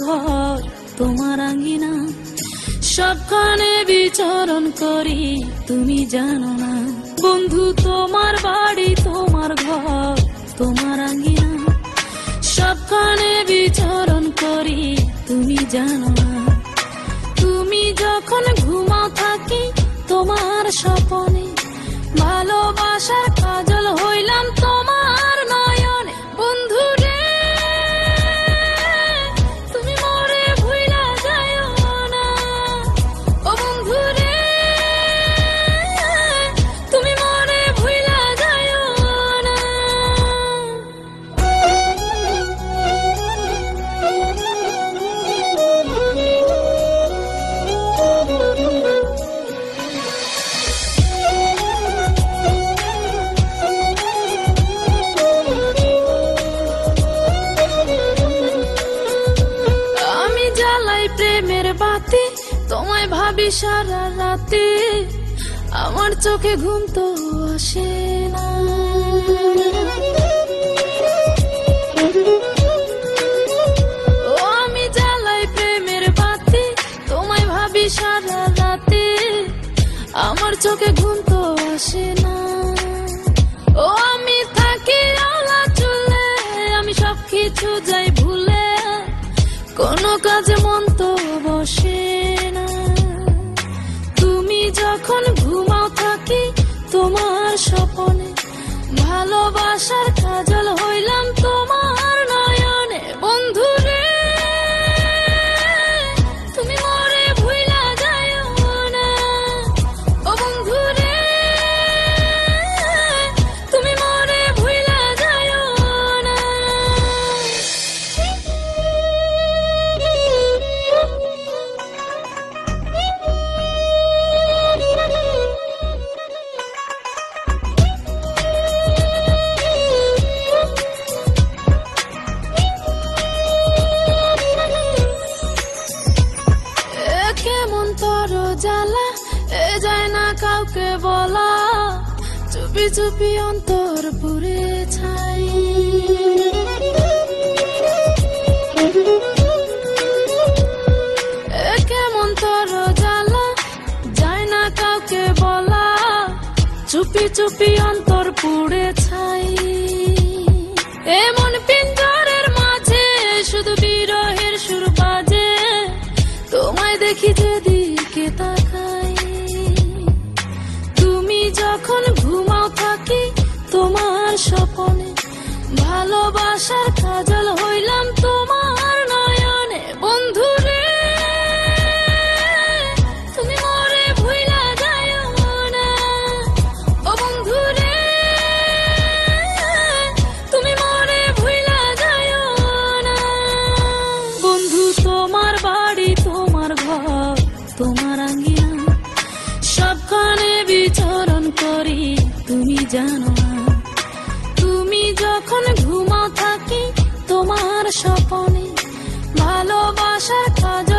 ঘর তোমার আঙ্গিনা, সবখানে বিচরণ করি তুমি জানো না। বন্ধু তোমার বাড়ি তোমার ঘর তোমার আঙ্গিনা, সবখানে বিচরণ করি তুমি জানো না। তুমি যখন ঘুমাও থাকি তোমার স্বপনে, ভালোবাসার কাজল হইলাম তোমার নয়নে। বন্ধু রে তুমি মরে ভুইলা যাইও না, ও বন্ধু রে তুমি মরে ভুইলা যাইও না। প্রেমের বাতি তোমায় ভাবি সারা রাতে, আমার চোখে ঘুম তো আসে না। ও আমি জ্বালাই প্রেমের বাতি তোমায় ভাবি সারা রাতে, আমার চোখে ঘুম তো আসে না। ও আমি থাকি আলা চুলে, আমি সবকিছু যাই ভুলে, কোনো কাজে মন তো বসে না। তুমি যখন ঘুমাও থাকি তোমার স্বপনে, ভালোবাসার কাজল হইলাম তোমার নয়নে। বন্ধু রে তুমি মরে ভুইলা যাইও না, ও বন্ধু রে তুমি মরে ভুইলা যাইও না। কেমন তোর জ্বালা এ যায় না কাউকে বলা, চুপি চুপি অন্তর পুরে ছাই। কেমন তোর জ্বালা যায় না কাউকে বলা, চুপি চুপি অন্তর পুড়ে ছাই। এমন পিঞ্জরের মাঝে শুধু বিরহের সুর বাজে, তোমায় দেখি যেদিকে তাকাই। তুমি যখন ঘুমাও থাকি তোমার স্বপনে, ভালোবাসার কাজল হইলাম তোমার নয়নে। বন্ধু রে তুমি মরে ভুইলা যাইও না, ও বন্ধু রে তুমি মরে ভুইলা যাইও না। বন্ধু তোমার বাড়ি তোমার ঘর তোমার আঙ্গিনা, সবখানে বিচরণ করি তুমি জানো না। তুমি যখন ঘুমাও থাকি তোমার স্বপনে, ভালোবাসার কাজ